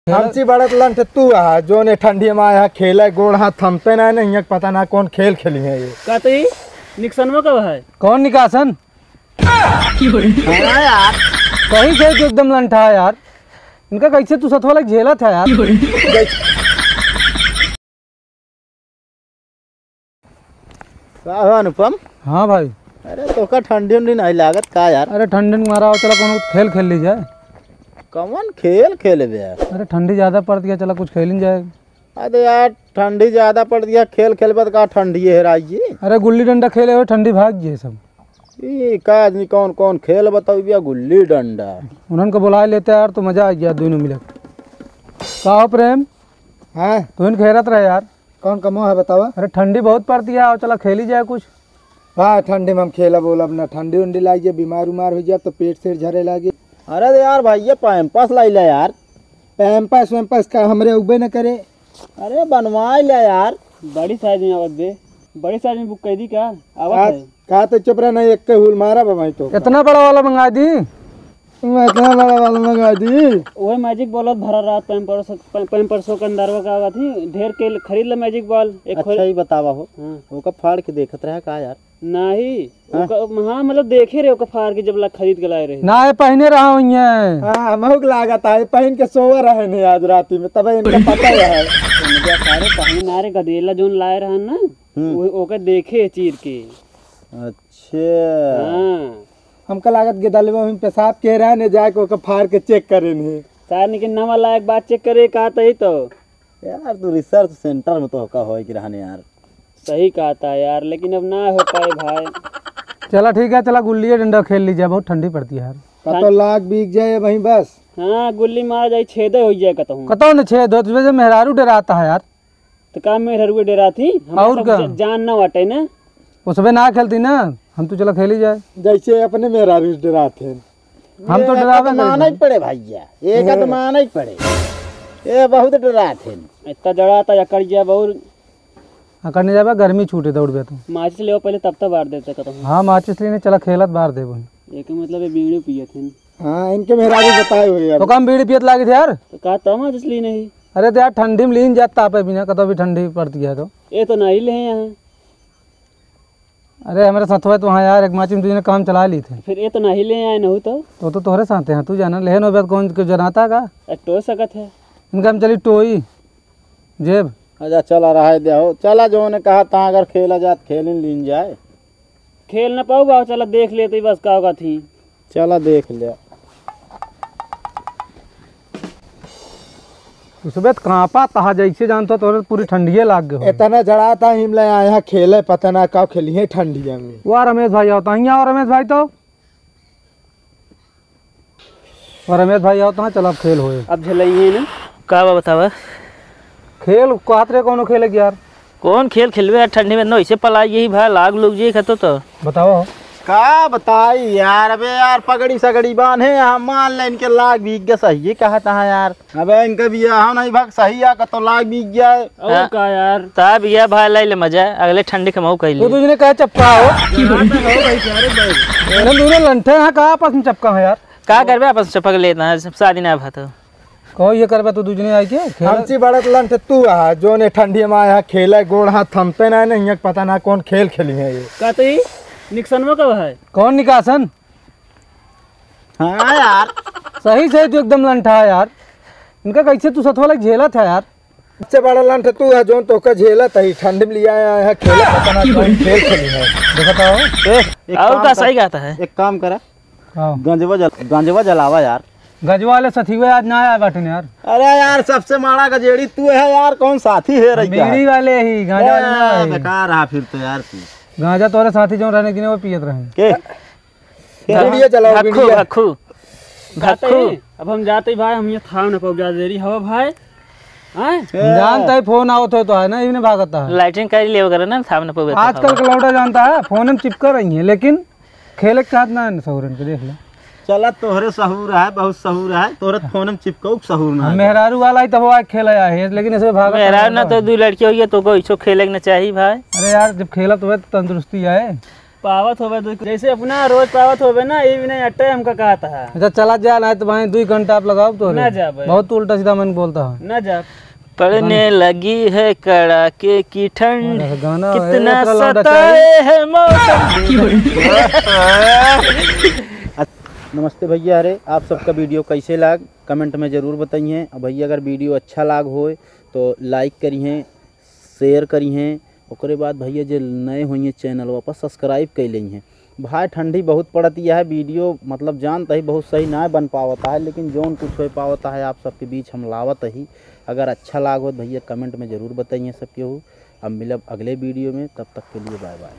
हमची बड़त लंठ तू आ जो ने ठंडी में आया खेले गोड़ हाथ थमते ना नहीं पता ना कौन खेल खेली है ये कहते निकसनवा कब है कौन निकासन यार सही से एकदम लंठा है यार। इनका कैसे तू सतवा लग झेला था यार। अनुपम। हाँ भाई। अरे तो का ठंडी उंडी नहीं लागत का यार। अरे ठंडी में मारा हो चला कौन खेल खेल ली जाए। कौन खेल खेले बे यार। अरे ठंडी ज्यादा पड़ गया चला कुछ खेल जाए। अरे यार ठंडी ज्यादा पड़ गया खेल खेल बत का ठंडी है राजी। अरे गुल्ली डंडा खेले हुए ठंडी भाग गई सब। ये का आदमी कौन कौन खेल बताओ भैया गुल्ली डंडा। उन्होंने को बुला लेते यार तो मजा आ गया दोनों मिले। का प्रेम हाँ तू इन खेरत रहे यार। कौन कमो है बतावा। अरे ठंडी बहुत पड़ती है और चला खेली जाए कुछ। हाँ ठंडी में हम खेला बोला ना ठंडी उंडी लाग जाए बीमार उमार हो जाए तो पेट से झरे लागे। अरे यार भाई ये पैम्पस लाई ले यार। पैम्पस वैम्पस का हमरे उबे न करे। अरे बनवा ले यार। बड़ी साइज में आवत बे। बड़ी साइज में बुक कर दी क्या आवत है। कहा तो चुप रहा नहीं एक हुल मारा भाई तो इतना बड़ा वाला मंगा दी। इतना बड़ा वाला मंगा दी। वही मैजिक बॉल भरा रात पैम्पर्सों के अंदर का आवा थी ढेर के खरीद ले मैजिक बॉल। एक अच्छा ही बतावा हो। वो का फाड़ के देखत रहा का यार। नहीं हाँ मतलब देखे रहे फाड़ के जब खरीद के लाए रहे ना ये पहने रहा हूँ। हाँ हमहुक लागत है पहन के सोवा रहे नहीं आज रात में तब इनका पता है। सारे पहन नारे गदेला जोन लाए रहा ना ओके देखे चीर के। अच्छा हाँ हमका लागत गिदल में पेशाब के रहा ने जाके ओके फाड़ के चेक करे नहीं सार निकल नवा लायक बात चेक करे कहा था ही तो यार तू रिसर्च सेंटर में तो होका होए कि रहने यार। सही कहा था यार लेकिन अब ना हो पाए भाई। चला ठीक है चला गुल्ली डंडा खेल लीजिए बहुत ठंडी पड़ती है यार। कतो लाख बीक जाए वहीं बस। हाँ गुल्ली मार जाए छेद हो जाए कतो न छेद हो तुझे मेहरारू डराता है यार। तो काम मेहरारू डरा थी और क्या जान ना वाटे ना उसमें ना खेलती ना हम तो चला खेली जाए जैसे अपने मेहरारू डराते हम तो डरावे माना ही पड़े भैया एक तो माना ही पड़े ये बहुत डराते इतना डराता या कर गया बहुत करने जाए गर्मी छूटे दौड़ गए तो माचिस ले पहले तब तक बार देते कहता हूँ। हाँ माचिस लेने चला खेलत बार दे एक मतलब ये बीड़ी पिए थे। हाँ इनके मेहरारू बताए हुए तो कम बीड़ी पियत लागे थे यार तो कहा था माचिस ली नहीं। अरे तो यार ठंडी में लीन जाता पे बिना कतो भी ठंडी पड़ती है तो ये तो नहीं ले यहाँ। अरे हमारे साथ हुआ तो वहाँ यार एक माचिस तुझे काम चला ली थे फिर ये तो नहीं ले आए न तो तोहरे साथ हैं तू जाना लेहन हो कौन जनाता का टो सकत है इनका हम चली टोई जेब। अच्छा चला रहा है दे चला जो ने कहा था अगर खेला जात खेल लीन जाए खेल ना पाऊ बाबू चला देख लेते बस का होगा थी चला देख लिया। सुबह कांपा तहा जैसे जानता तो पूरी ठंडिये लाग गए। इतना जड़ा था हिमले यहाँ खेले पता ना कब खेलिए ठंडिया में। वाह रमेश भाई होता है और रमेश भाई तो और रमेश भाई होता है चलो अब खेल होए अब झलइए ना का बतावा खेल कातरे कौन खेले यार कौन खेल खेलवे यार ठंडी में ना ऐसे पलाई यही भाई लाग लोग जी खतो तो बताओ का बताई यार। अबे यार पगड़ी सगड़ी बांधे यहाँ मान ले इनके लाग बीग गया सही कहा था यार। अबे इनका भी यहाँ नहीं भाग सही आ तो लाग बीग गया है का यार तब ये भाई लाई ले मजा अगले ठंडी के मऊ कह तुझने कहा चपका हो दोनों लंठे हैं कहा आपस में चपका है यार का करबे आपस चपक लेना है शादी ना भात कहो ये करबे तो दूजने आई के हमची बड़त लंठ तू आ जो ने ठंडी में आया खेले गोड़ हाथ थमते ना नहीं पता ना कौन खेल खेली है ये कहते निकसनवा कब है कौन निकासन। हाँ यार सही से जो एकदम लंठा है यार। इनका कैसे तू सतवा लग झेला था यार। सबसे बड़ा लंठ तू है जो तो का झेला था ठंडी में लिया है खेले पता ना कौन खेल खेली है। देखा और का सही कहता है एक काम करा गंजवा जलावा यार। गजवा वाले सथीवे आज ना आया बाटे यार। अरे यार सबसे माड़ा गजेड़ी तू है यार कौन साथी है रही बीड़ी वाले ही गांजा वाले ना बेकार रहा फिर तो यार तू गांजा तोरे साथी जो रहने की वो पियत रहे के वीडियो चलाओ वीडियो भक्खू भक्खू। अब हम जाते भाई हम ये था ना पहुंचा देरी हवा भाई जानता है फोन आओ तो है ना इन्हें भागता है लाइटिंग कर ले वगैरह ना सामने पे आजकल का लौटा जानता है फोन में चिपका रही है लेकिन खेले के साथ ना सहूरन के देख ले चला तोहरे सहूर है बहुत सहूर है तोहरे फोन में चिपकाऊ सहूर ना मेहरारू वाला ही तब वो खेला है लेकिन ऐसे भाग मेहरारू ना तो दो लड़की हुई है तो कोई इसको खेले ना चाहिए भाई। अरे यार जब खेला तो तंदुरुस्ती आए पावत होवे जैसे अपना रोज पावत होवे ना, ये भी नहीं अट्टे हमका कहा था। अच्छा चला जा ना तो भाई 2 घंटा आप लगाओ तो ना जा भाई। बहुत उल्टा सीधा मन बोलता है ना जा। पड़ने लगी है कड़ाके की ठंड, गाना कितना सताए है मौसम। नमस्ते भैया, अरे आप सबका वीडियो कैसे लाग कमेंट में ज़रूर बताइए। और भैया अगर वीडियो अच्छा लाग होए तो लाइक करिए, शेयर करिए। ओकरे बाद भैया जो नए हुई चैनल वापस सब्सक्राइब कर लीजिए। भाई ठंडी बहुत पड़ती है, वीडियो मतलब जानता ही बहुत सही ना बन पावता है, लेकिन जोन कुछ हो पावता है आप सबके बीच हम लावत ही। अगर अच्छा लाग हो भैया कमेंट में ज़रूर बताइए सबके हो। अब मिलब अगले वीडियो में, तब तक के लिए बाय बाय।